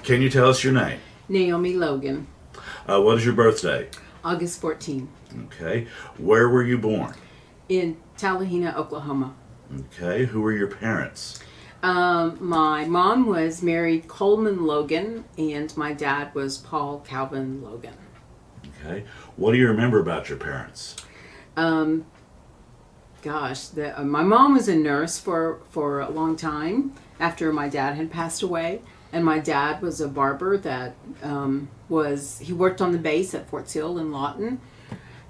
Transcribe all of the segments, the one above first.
Can you tell us your name? Naomi Logan. What is your birthday? August 14. Okay. Where were you born? In Tallahena, Oklahoma. Okay. Who were your parents? My mom was Mary Coleman Logan, and my dad was Paul Calvin Logan. Okay. What do you remember about your parents? My mom was a nurse for a long time after my dad had passed away, and my dad was a barber that he worked on the base at Fort Sill in Lawton.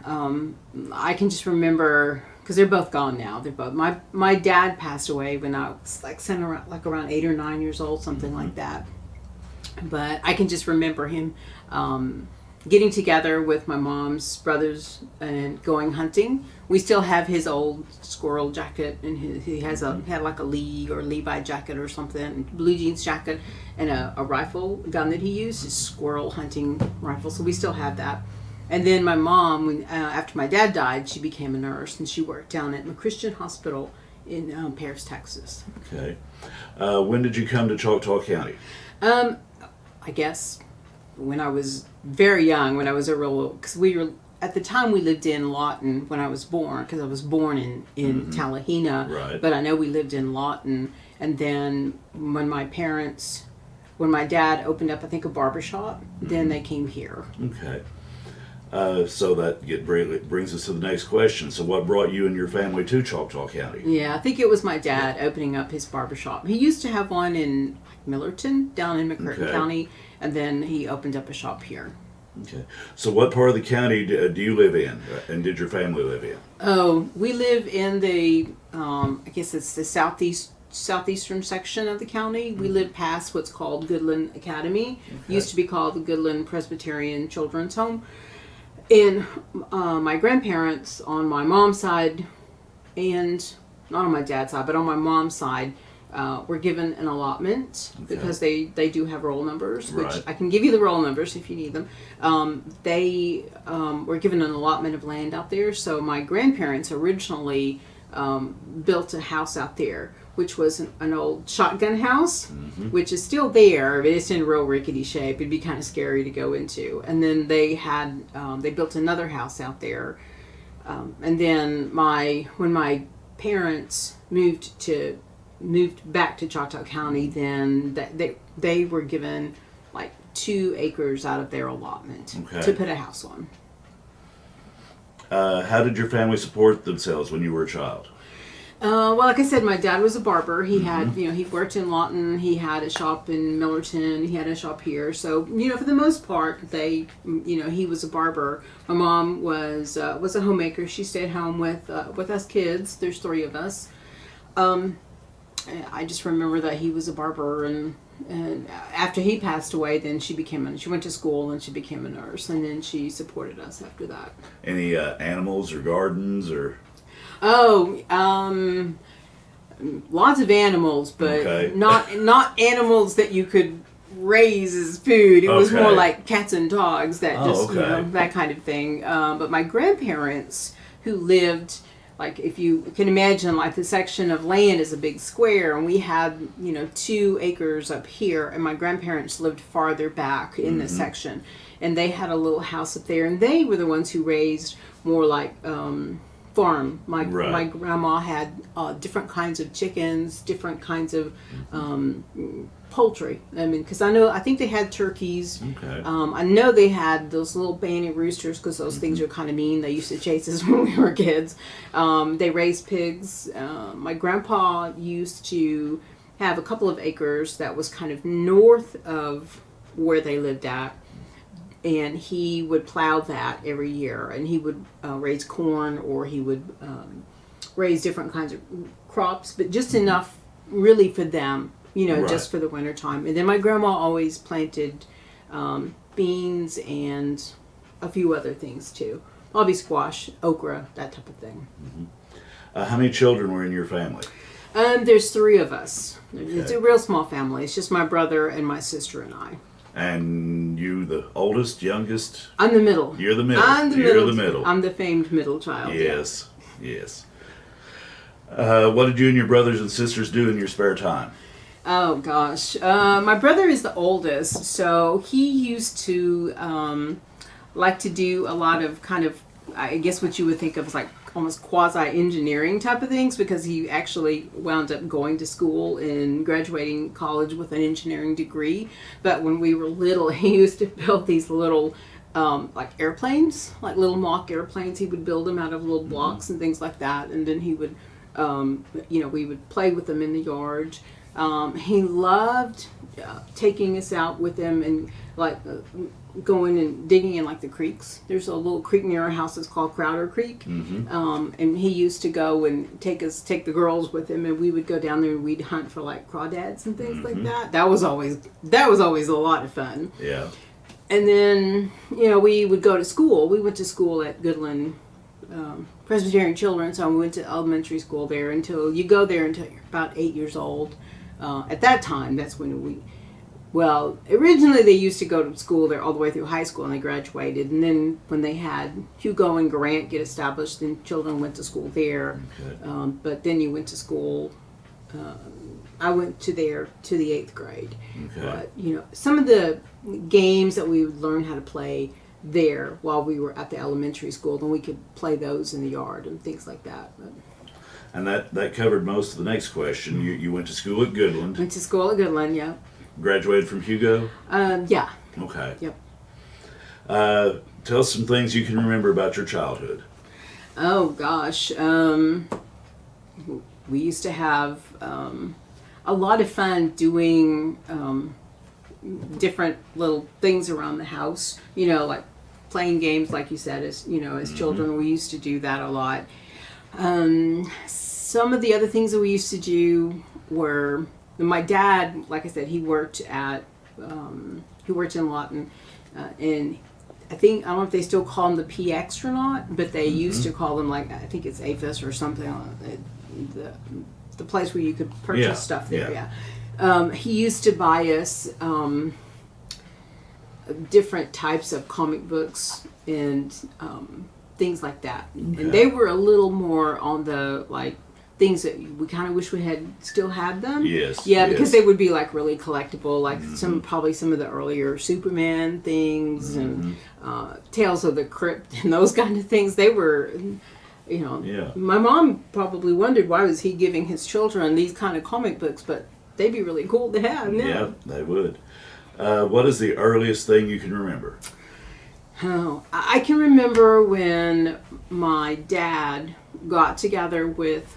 I can just remember, because they're both gone now. They're both my dad passed away when I was around 8 or 9 years old, something like that. But I can just remember him getting together with my mom's brothers and going hunting. We still have his old squirrel jacket, and he had like a Lee or Levi jacket or something, blue jeans jacket, and a rifle gun that he used, his squirrel hunting rifle. So we still have that. And then my mom, after my dad died, she became a nurse, and she worked down at McChristian Hospital in Paris, Texas. Okay. When did you come to Choctaw County? I guess when I was very young, when I was because at the time we lived in Lawton when I was born, because I was born in Tallahena, right. But I know we lived in Lawton. And then when my dad opened up, I think, a barbershop, then they came here. Okay. So that brings us to the next question. So what brought you and your family to Choctaw County? Yeah, I think it was my dad opening up his barbershop. He used to have one in Millerton, down in McCurtain County, and then he opened up a shop here. Okay. So what part of the county do you live in, and did your family live in? Oh, we live in the, I guess it's the southeastern section of the county. We live past what's called Goodland Academy. Okay. Used to be called the Goodland Presbyterian Children's Home. And my grandparents on my mom's side, and not on my dad's side, but on my mom's side, were given an allotment because they do have roll numbers, which I can give you the roll numbers if you need them. They were given an allotment of land out there. So my grandparents originally built a house out there, which was an old shotgun house, which is still there, but it's in real rickety shape. It'd be kind of scary to go into. And then they built another house out there. And then when my parents moved back to Choctaw County, then they were given like 2 acres out of their allotment to put a house on. How did your family support themselves when you were a child? Well, like I said, my dad was a barber. He had, he worked in Lawton. He had a shop in Millerton. He had a shop here. So, for the most part, he was a barber. My mom was a homemaker. She stayed home with us kids. There's 3 of us. I just remember that he was a barber, and after he passed away, then she went to school and she became a nurse, and then she supported us after that. Any animals or gardens or? Oh, lots of animals, but not animals that you could raise as food. It was more like cats and dogs that that kind of thing. But my grandparents, who lived, like, if you can imagine, like, the section of land is a big square, and we had 2 acres up here, and my grandparents lived farther back in this section, and they had a little house up there, and they were the ones who raised more like farm. My grandma had different kinds of chickens, different kinds of poultry. I mean, because I think they had turkeys. I know they had those little banty roosters, because those things are kind of mean. They used to chase us when we were kids. They raised pigs. My grandpa used to have a couple of acres that was kind of north of where they lived at. And he would plow that every year, and he would raise corn, or he would raise different kinds of crops, but just enough really for them, just for the winter time. And then my grandma always planted beans and a few other things too. Probably squash, okra, that type of thing. How many children were in your family? There's 3 of us. It's a real small family. It's just my brother and my sister and I. And you, the oldest, youngest? I'm the middle. You're the middle. You're the middle. I'm the famed middle child. Yes, yes. What did you and your brothers and sisters do in your spare time? Oh gosh, my brother is the oldest, so he used to like to do a lot of kind of, I guess what you would think of as like almost quasi-engineering type of things, because he actually wound up going to school and graduating college with an engineering degree. But when we were little, he used to build these little like airplanes, like little mock airplanes. He would build them out of little blocks and things like that, and then he would, we would play with them in the yard. He loved taking us out with him and like going and digging in like the creeks. There's a little creek near our house that's called Crowder Creek, and he used to go and take the girls with him, and we would go down there and we'd hunt for like crawdads and things like that. That was always a lot of fun. Yeah. And then we would go to school. We went to school at Goodland Presbyterian Children's, so we went to elementary school there until you're about 8 years old. At that time, that's when originally they used to go to school there all the way through high school, and they graduated. And then when they had Hugo and Grant get established, then children went to school there. Okay. But then you went to school. I went to the 8th grade. Okay. But some of the games that we would learn how to play there while we were at the elementary school, then we could play those in the yard and things like that. But, and that covered most of the next question. You went to school at Goodland. went to school at Goodland, yeah. Graduated from Hugo? Yeah. Okay. Yep. Tell us some things you can remember about your childhood. Oh gosh, we used to have a lot of fun doing different little things around the house. Like playing games, like you said, as children, we used to do that a lot. Some of the other things that we used to do were, my dad, like I said, he worked in Lawton, and I don't know if they still call them the PX or not, but they used to call them, like, I think it's APHIS or something, the place where you could purchase stuff there. Yeah. He used to buy us different types of comic books and things like that. Okay. And they were a little more on the, like, things that we kind of wish we had still had them. Yes. Yeah, because they would be like really collectible, like probably some of the earlier Superman things and Tales of the Crypt and those kind of things. They were, my mom probably wondered why was he giving his children these kind of comic books, but they'd be really cool to have now. Yeah, they would. What is the earliest thing you can remember? Oh, I can remember when my dad got together with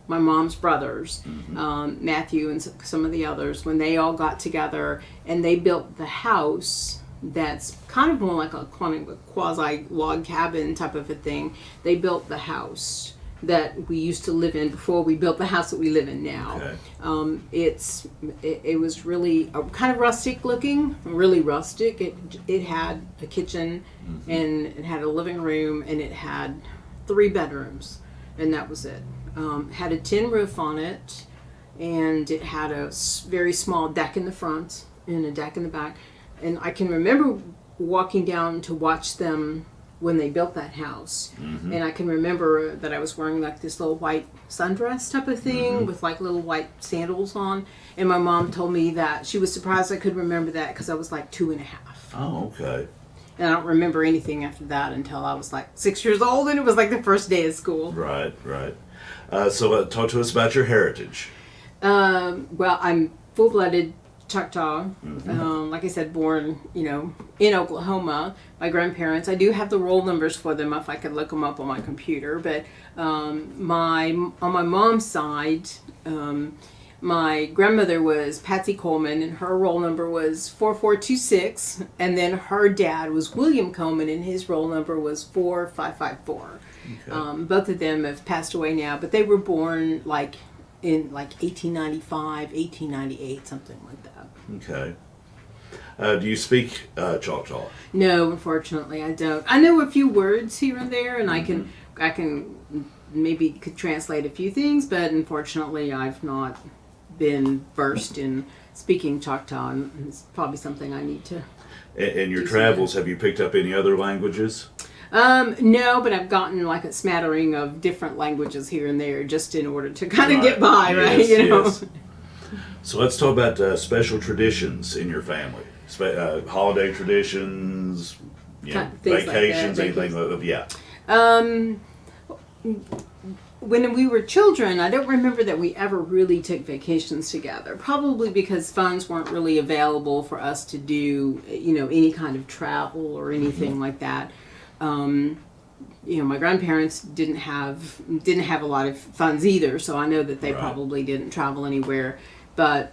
my mom's brothers, Matthew and some of the others, when they all got together and they built the house that's kind of more like a quasi log cabin type of a thing. They built the house that we used to live in before we built the house that we live in now. Okay. It was really kind of rustic looking, really rustic. It had a kitchen and it had a living room and it had 3 bedrooms, and that was it. Had a tin roof on it, and it had a very small deck in the front and a deck in the back. And I can remember walking down to watch them when they built that house. And I can remember that I was wearing like this little white sundress type of thing with like little white sandals on. And my mom told me that she was surprised I could remember that because I was like 2.5. Oh, okay. And I don't remember anything after that until I was like 6 years old, and it was like the first day of school. Right. So talk to us about your heritage. Well, I'm full-blooded Choctaw. Like I said, born, in Oklahoma. My grandparents, I do have the roll numbers for them if I could look them up on my computer. But on my mom's side, my grandmother was Patsy Coleman, and her roll number was 4426. And then her dad was William Coleman, and his roll number was 4554. Okay. Both of them have passed away now, but they were born like in like 1895, 1898, something like that. Okay. Do you speak Choctaw? No, unfortunately, I don't. I know a few words here and there, and I can maybe could translate a few things, but unfortunately, I've not been versed in speaking Choctaw, and it's probably something I need to. In your travels, have you picked up any other languages? No, but I've gotten like a smattering of different languages here and there just in order to kind of get by, right? Yes. So let's talk about special traditions in your family. Holiday traditions, Things vacations, like that. anything like that. Yeah. Um, when we were children, I don't remember that we ever really took vacations together. Probably because funds weren't really available for us to do, any kind of travel or anything like that. My grandparents didn't have a lot of funds either, so I know that they probably didn't travel anywhere. But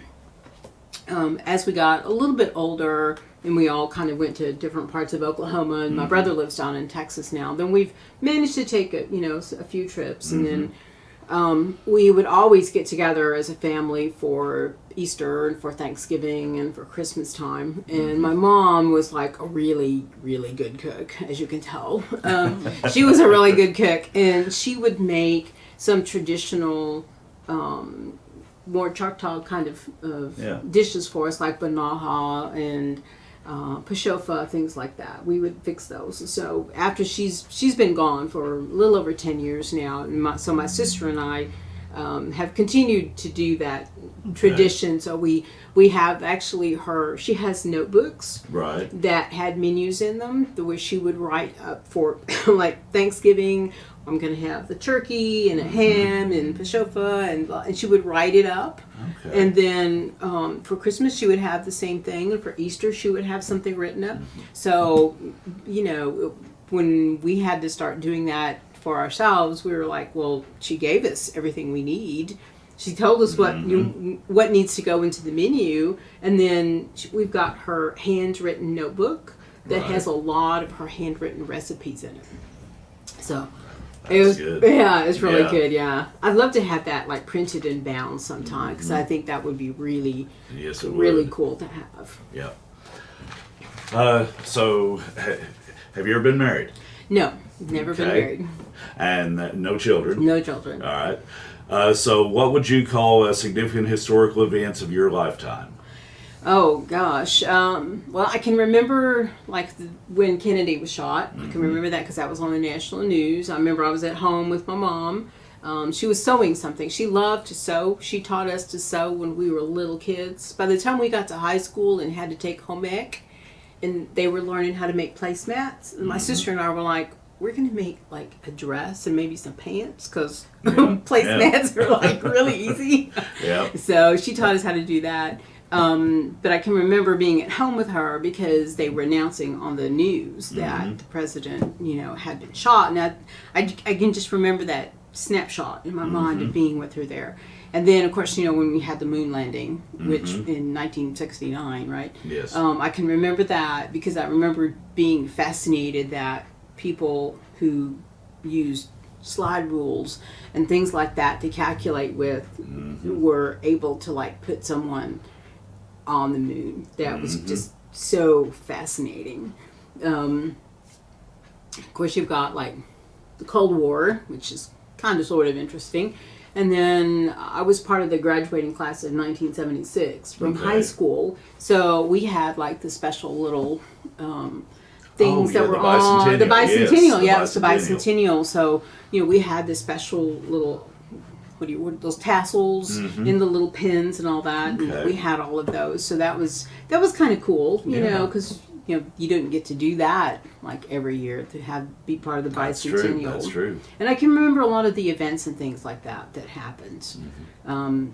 as we got a little bit older, and we all kind of went to different parts of Oklahoma, and my brother lives down in Texas now. Then we've managed to take a few trips, and then we would always get together as a family for Easter and for Thanksgiving and for Christmas time. And my mom was like a really, really good cook, as you can tell. She was a really good cook, and she would make some traditional, more Choctaw kind of dishes for us, like banaha and pashofa, things like that. We would fix those. So after she's been gone for a little over 10 years now, and my sister and I have continued to do that tradition. So we have actually she has notebooks that had menus in them, the way she would write up for like Thanksgiving, I'm going to have the turkey and a ham and pashofa, and she would write it up. Okay. And then for Christmas she would have the same thing, and for Easter she would have something written up. So, when we had to start doing that for ourselves, we were like, well, she gave us everything we need. She told us what needs to go into the menu, and then we've got her handwritten notebook that has a lot of her handwritten recipes in it. So it's really good. Yeah, I'd love to have that like printed and bound sometime, because I think that would be really, really cool to have. Yeah. So, have you ever been married? No, never been married. And no children? No children. All right. So what would you call significant historical events of your lifetime? Oh, gosh. Well, I can remember, when Kennedy was shot. I can remember that because that was on the national news. I remember I was at home with my mom. She was sewing something. She loved to sew. She taught us to sew when we were little kids. By the time we got to high school and had to take home ec, and they were learning how to make placemats, and my sister and I were like, we're going to make a dress and maybe some pants, because placemats are really easy. Yeah. So she taught us how to do that. But I can remember being at home with her because they were announcing on the news that the president, had been shot. And I can just remember that snapshot in my mind of being with her there. And then, of course, when we had the moon landing, which in 1969, right? Yes. I can remember that because I remember being fascinated that people who used slide rules and things like that to calculate with were able to put someone on the moon. That was just so fascinating. Of course, you've got the Cold War, which is kind of sort of interesting. And then I was part of the graduating class of 1976 from high school. So we had the special little things that were on the bicentennial. It was the bicentennial. So we had the special little those tassels in the little pins and all that. Okay. And we had all of those. So that was kind of cool, because you didn't get to do that every year to be part of the bicentennial. That's true. And I can remember a lot of the events and things like that happened. And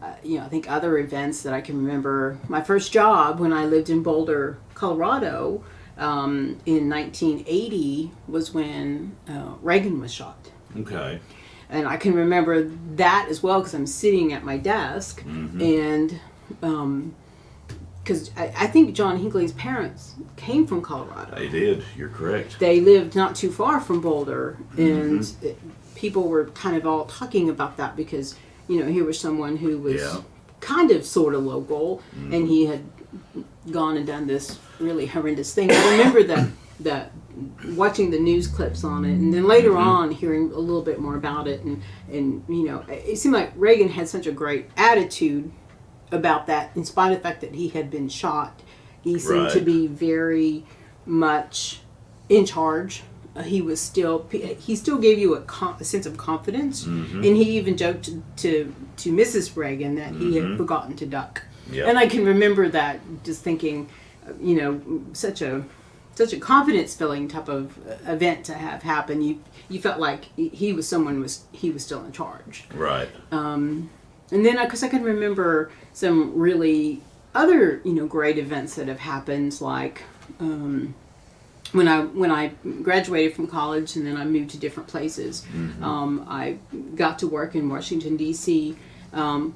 I think other events that I can remember. My first job when I lived in Boulder, Colorado, in 1980 was when Reagan was shot. Okay. And I can remember that as well because I'm sitting at my desk, and because I think John Hinckley's parents came from Colorado. They did. You're correct. They lived not too far from Boulder, and people were kind of all talking about that because here was someone who was kind of sort of local, and he had gone and done this really horrendous thing. I remember that watching the news clips on it, and then later on hearing a little bit more about it, and it seemed like Reagan had such a great attitude about that, in spite of the fact that he had been shot. He seemed to be very much in charge he still gave you a sense of confidence, and he even joked to Mrs. Reagan that he had forgotten to duck. Yep. And I can remember that, just thinking, such a confidence filling type of event to have happen. You felt like he was still in charge. Right. And then, because I can remember some really other, great events that have happened, like when I graduated from college and then I moved to different places. I got to work in Washington, D.C.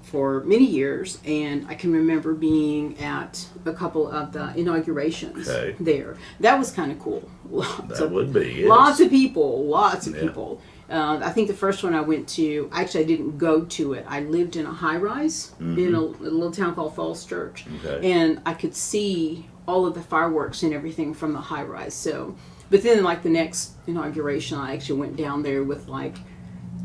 For many years, and I can remember being at a couple of the inaugurations there. That was kind of cool. That would be, yes. Lots of people. I think the first one I went to, actually I didn't go to it. I lived in a high-rise in a little town called Falls Church, and I could see all of the fireworks and everything from the high-rise. So, but then like the next inauguration, I actually went down there with like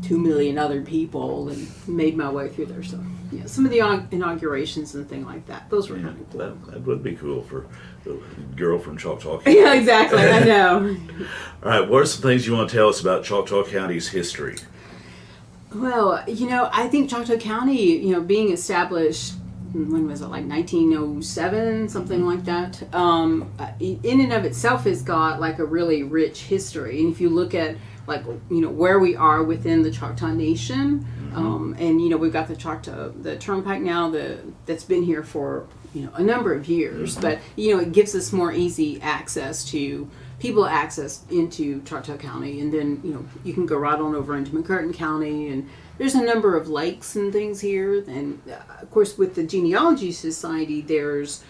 2 million other people and made my way through there. So, yeah, some of the inaugurations and things like that, those were kind of cool. That would be cool for the girl from Choctaw County. Yeah, exactly. I know. All right, what are some things you want to tell us about Choctaw County's history? Well, I think Choctaw County, being established, when was it, like 1907, something like that, in and of itself has got like a really rich history. And if you look at like, where we are within the Choctaw Nation, and, we've got the Turnpike now that's been here for, a number of years, but, it gives us more easy access into Choctaw County. And then, you can go right on over into McCurtain County, and there's a number of lakes and things here. And of course, with the Genealogy Society, there's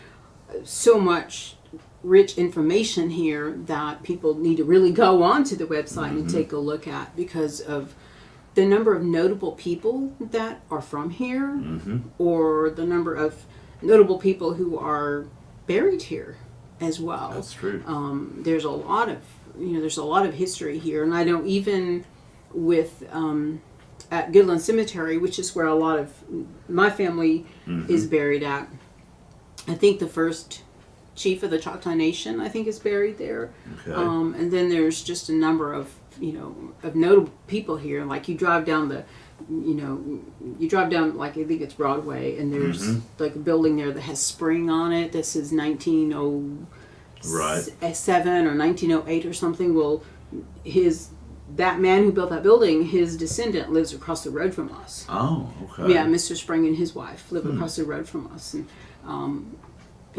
so much rich information here that people need to really go onto the website and take a look at, because of the number of notable people that are from here, or the number of notable people who are buried here as well. That's true. There's a lot of history here, and I know even with at Goodland Cemetery, which is where a lot of my family is buried at. I think the first chief of the Choctaw Nation, I think, is buried there. Okay. And then there's just a number of, of notable people here. Like you drive down like I think it's Broadway, and there's like a building there that has spring on it. This is 1907 or 1908 or something. Well, that man who built that building, his descendant lives across the road from us. Oh, okay. Yeah, Mr. Spring and his wife live across the road from us. And,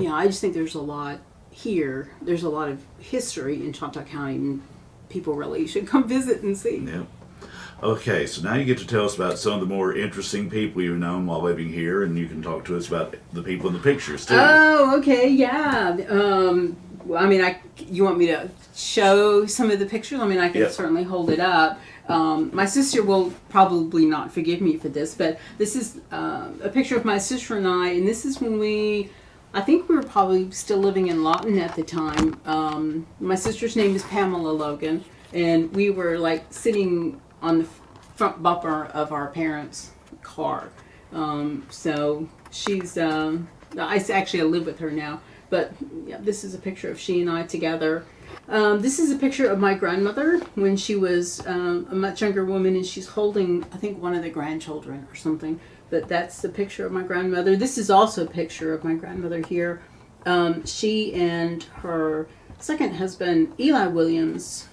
I just think there's a lot here. There's a lot of history in Choctaw County, and people really should come visit and see. Yeah. Okay, so now you get to tell us about some of the more interesting people you've known while living here, and you can talk to us about the people in the pictures, too. Oh, okay, yeah. You want me to show some of the pictures? I can certainly hold it up. My sister will probably not forgive me for this, but this is a picture of my sister and I, and this is when I think we were probably still living in Lawton at the time. My sister's name is Pamela Logan, and we were like sitting on the front bumper of our parents' car. So she's, I live with her now. But yeah, this is a picture of she and I together. This is a picture of my grandmother when she was a much younger woman, and she's holding, I think, one of the grandchildren or something. But that's the picture of my grandmother. This is also a picture of my grandmother here. She and her second husband, Eli Williams,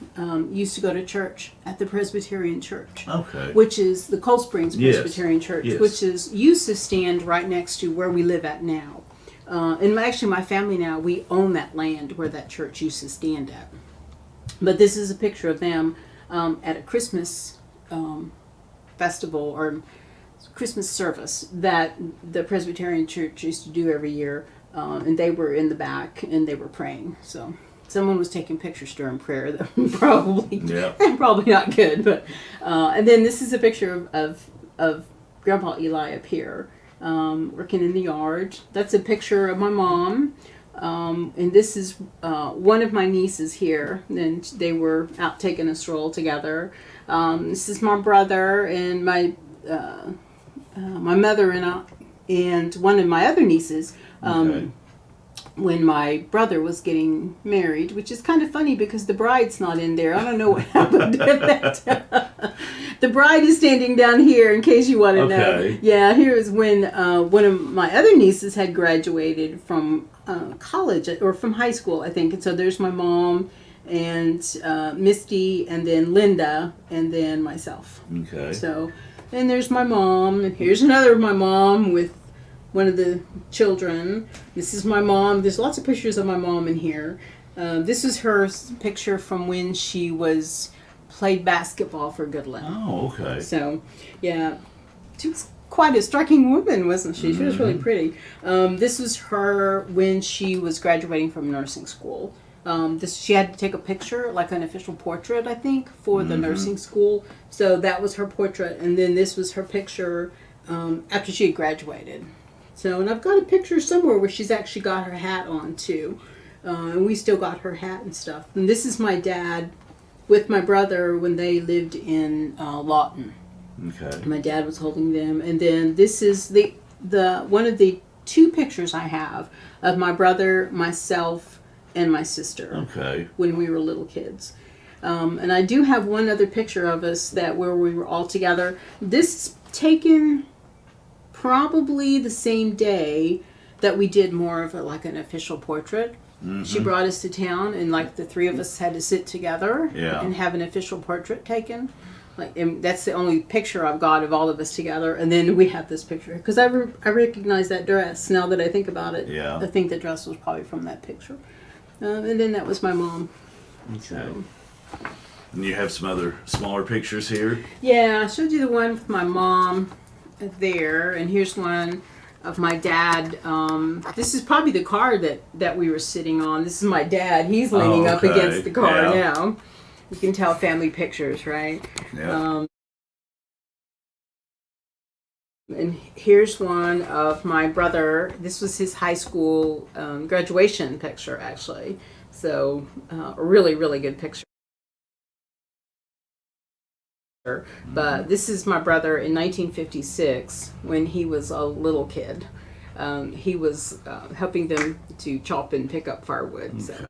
used to go to church at the Presbyterian Church. Okay. Which is the Cold Springs Presbyterian Church, Yes. which used to stand right next to where we live at now. And actually, my family now, we own that land where that church used to stand at. But this is a picture of them at a Christmas festival or Christmas service that the Presbyterian Church used to do every year. And they were in the back and they were praying. So someone was taking pictures during prayer that were probably not good. But and then this is a picture of Grandpa Eli up here. Working in the yard. That's a picture of my mom. And this is one of my nieces here. And they were out taking a stroll together. This is my brother and my mother and one of my other nieces. when my brother was getting married, which is kind of funny because the bride's not in there. I don't know what happened at that. The bride is standing down here in case you want to know. Yeah, here's when one of my other nieces had graduated from college or from high school, I think. And so there's my mom and Misty and then Linda and then myself. Okay. So, and there's my mom, and here's another of my mom with one of the children. This is my mom. There's lots of pictures of my mom in here. This is her picture from when she played basketball for Goodland. Oh, okay. So, yeah, she was quite a striking woman, wasn't she? She was really pretty. This was her when she was graduating from nursing school. She had to take a picture, like an official portrait, I think, for the nursing school. So that was her portrait, and then this was her picture after she had graduated. So, and I've got a picture somewhere where she's actually got her hat on too, and we still got her hat and stuff. And this is my dad with my brother when they lived in Lawton. Okay. My dad was holding them, and then this is the one of the two pictures I have of my brother, myself, and my sister. Okay. When we were little kids. And I do have one other picture of us where we were all together. This is taken probably the same day that we did more of an official portrait. She brought us to town, and like the three of us had to sit together and have an official portrait taken. And that's the only picture I've got of all of us together. And then we have this picture because I recognize that dress now that I think about it. Yeah. I think the dress was probably from that picture. And then that was my mom. Okay. So. And you have some other smaller pictures here? Yeah, I showed you the one with my mom there, and here's one of my dad. This is probably the car that we were sitting on. This is my dad. He's leaning up against the car now. You can tell family pictures, right? Yeah. And here's one of my brother. This was his high school graduation picture, actually. So a really, really good picture. But this is my brother in 1956 when he was a little kid. He was helping them to chop and pick up firewood. Okay. So.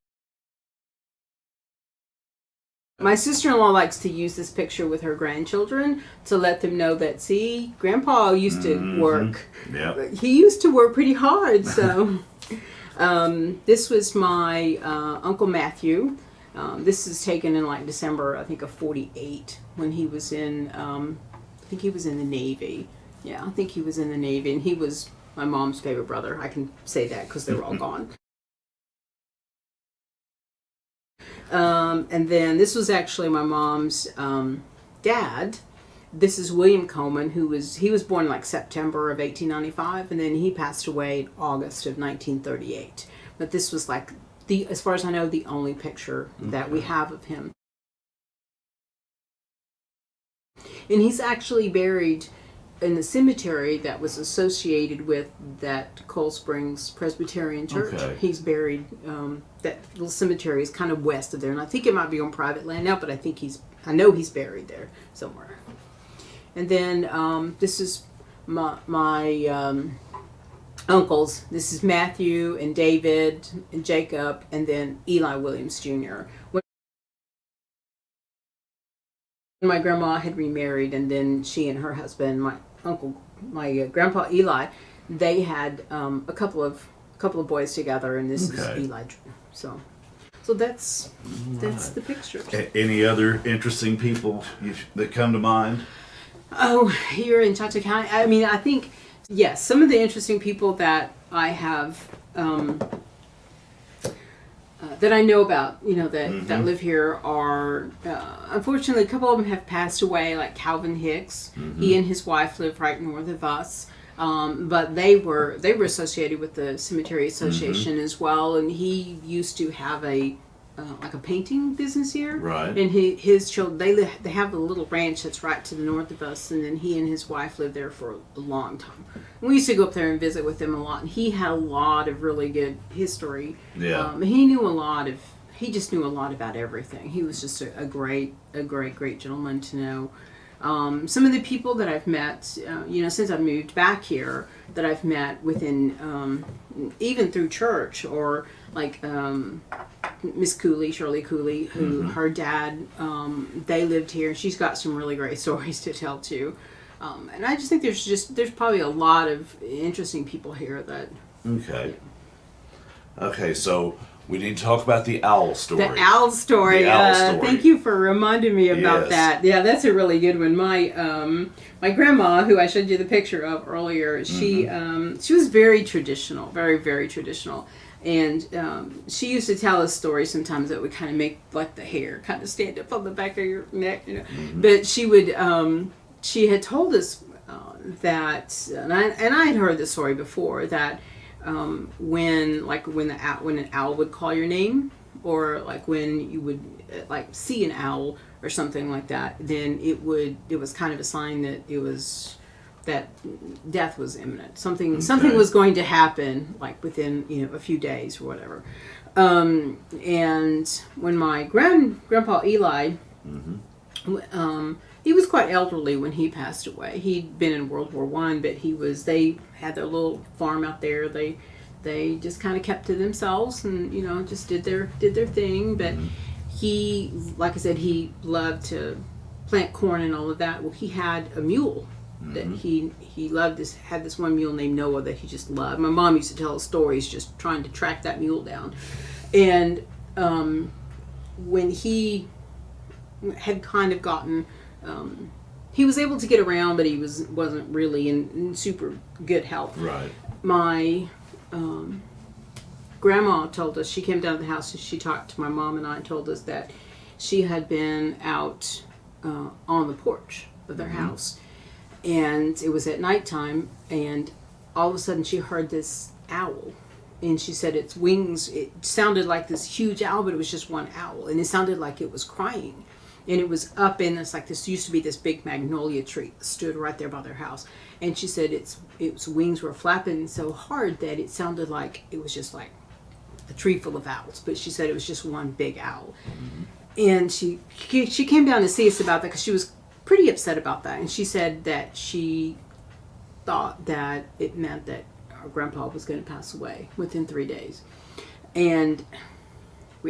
My sister-in-law likes to use this picture with her grandchildren to let them know that, see, Grandpa used to work. Yep. He used to work pretty hard. So this was my Uncle Matthew. This is taken in like December, I think, of '48 when he was in, I think he was in the Navy. Yeah, I think he was in the Navy, and he was my mom's favorite brother. I can say that because they were all gone. And then this was actually my mom's dad. This is William Coleman, he was born like September of 1895, and then he passed away in August of 1938. But this was like as far as I know, the only picture that we have of him. And he's actually buried in the cemetery that was associated with that Cold Springs Presbyterian Church. Okay. He's buried, that little cemetery is kind of west of there, and I think it might be on private land now, but I know he's buried there somewhere. And then this is my uncles. This is Matthew and David and Jacob, and then Eli Williams Jr. When my grandma had remarried, and then she and her husband, my grandpa Eli, they had a couple of boys together, and this is Eli. So that's the picture. Any other interesting people that come to mind? Oh, here in Choctaw County, I mean, I think. Yes, some of the interesting people that I have, that I know about, that live here are, unfortunately, a couple of them have passed away, like Calvin Hicks. He and his wife live right north of us. But they were associated with the Cemetery Association as well, and he used to have a painting business here, right? And his children, they have a little ranch that's right to the north of us, and then he and his wife lived there for a long time. And we used to go up there and visit with them a lot, and he had a lot of really good history. Yeah, he just knew a lot about everything. He was just a great gentleman to know. Some of the people that I've met, since I've moved back here, that I've met within, even through church, or like Miss Cooley, Shirley Cooley, who her dad, they lived here, and she's got some really great stories to tell too. And I just think there's probably a lot of interesting people here that. Okay. Okay, so we need to talk about the owl story. The owl story. The owl story. Thank you for reminding me about that. Yeah, that's a really good one. My grandma, who I showed you the picture of earlier, she was very traditional, very, very traditional. And she used to tell us stories sometimes that would kind of make like the hair kind of stand up on the back of your neck, But she would, she had told us that, and I had heard this story before, that when an owl would call your name, or like when you would like see an owl or something like that, then it was kind of a sign that death was imminent. Something was going to happen, like within a few days or whatever. And when my grandpa Eli, he was quite elderly when he passed away. He'd been in World War I, but they had their little farm out there. They just kind of kept to themselves and, just did their thing. But he, like I said, he loved to plant corn and all of that. Well, he had a mule that he loved. Had this one mule named Noah that he just loved. My mom used to tell us stories just trying to track that mule down. And when he had kind of gotten... he was able to get around, but he wasn't really in super good health. Right. My grandma told us, she came down to the house and she talked to my mom and I and told us that she had been out on the porch of their house, and it was at nighttime, and all of a sudden she heard this owl, and she said its wings, it sounded like this huge owl, but it was just one owl, and it sounded like it was crying. And it was up in this, like this used to be this big magnolia tree that stood right there by their house. And she said its wings were flapping so hard that it sounded like it was just like a tree full of owls. But she said it was just one big owl. And she came down to see us about that because she was pretty upset about that. And she said that she thought that it meant that our grandpa was going to pass away within 3 days. And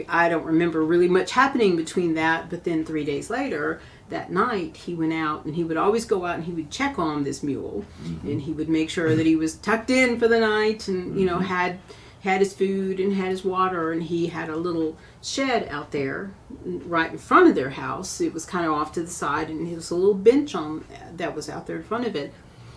I don't remember really much happening between that, but then 3 days later, that night, he went out, and he would always go out and he would check on this mule, and he would make sure that he was tucked in for the night, and had his food and had his water, and he had a little shed out there right in front of their house. It was kind of off to the side, and there was a little bench that was out there in front of it.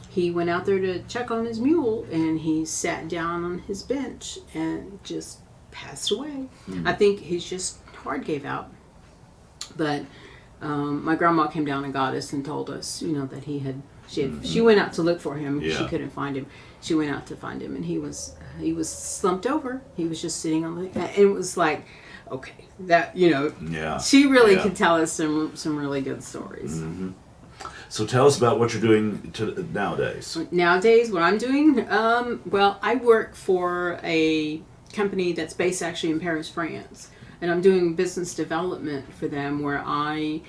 He went out there to check on his mule, and he sat down on his bench and just passed away. I think his heart gave out. But my grandma came down and got us and told us, that she went out to look for him. Yeah. She couldn't find him. She went out to find him, and he was slumped over. He was just sitting on and it was like, okay, that Yeah. She really could tell us some really good stories. So tell us about what you're doing nowadays. Nowadays, what I'm doing, well, I work for a company that's based actually in Paris, France, and I'm doing business development for them, where I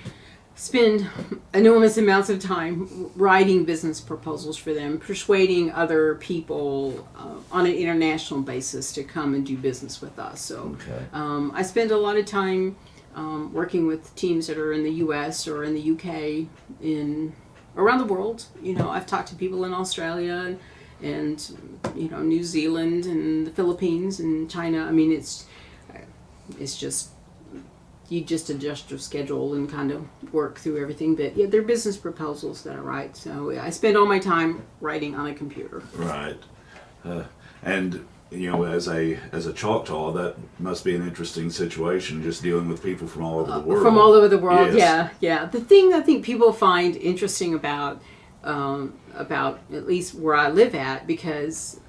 spend enormous amounts of time writing business proposals for them, persuading other people on an international basis to come and do business with us. So I spend a lot of time working with teams that are in the U.S. or in the U.K. around the world. I've talked to people in Australia and New Zealand and the Philippines and China. I mean, it's just, you just adjust your schedule and kind of work through everything. But yeah, they're business proposals that I write. So I spend all my time writing on a computer. Right. And as a Choctaw, that must be an interesting situation, just dealing with people from all over the world. From all over the world, yes. Yeah. The thing I think people find interesting about at least where I live at, because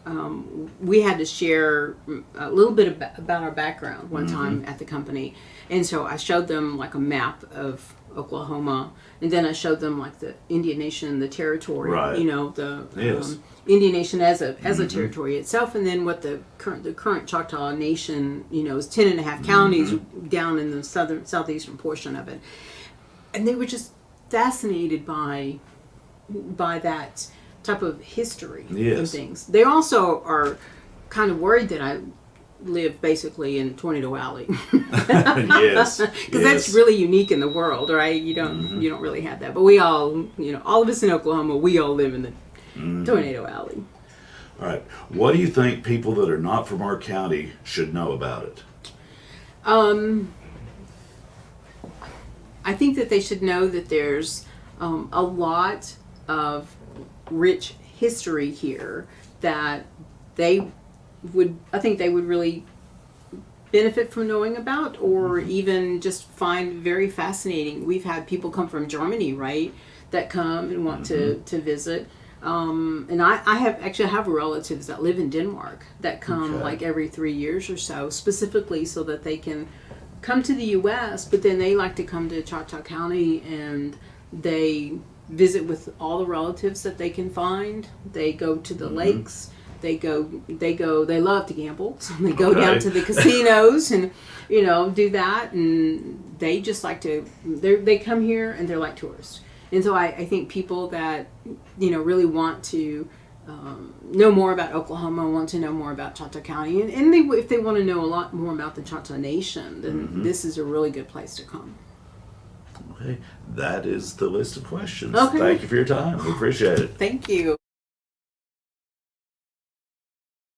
we had to share a little bit about our background one time at the company, and so I showed them like a map of Oklahoma, and then I showed them like the Indian Nation, the territory, right. The Indian Nation as a territory itself, and then what the current Choctaw Nation, is 10 and a half counties down in the southeastern portion of it, and they were just fascinated by that type of history and Yes. things. They also are kind of worried that I live basically in Tornado Alley. Yes. Because that's really unique in the world, right? You don't really have that. But we all, all of us in Oklahoma, we all live in the Tornado Alley. All right. What do you think people that are not from our county should know about it? I think that they should know that there's a lot of rich history here that I think they would really benefit from knowing about, or even just find very fascinating. We've had people come from Germany, right, that come and want to visit. And I have relatives that live in Denmark that come like every 3 years or so, specifically so that they can come to the U.S., but then they like to come to Choctaw County and they visit with all the relatives that they can find. They go to the lakes. They love to gamble, so they go down to the casinos and, do that. And they just like to, they come here and they're like tourists. And so I think people that, really want to know more about Oklahoma, want to know more about Choctaw County, and if they want to know a lot more about the Choctaw Nation, then this is a really good place to come. Okay. That is the list of questions. Okay. Thank you for your time. We appreciate it. Thank you.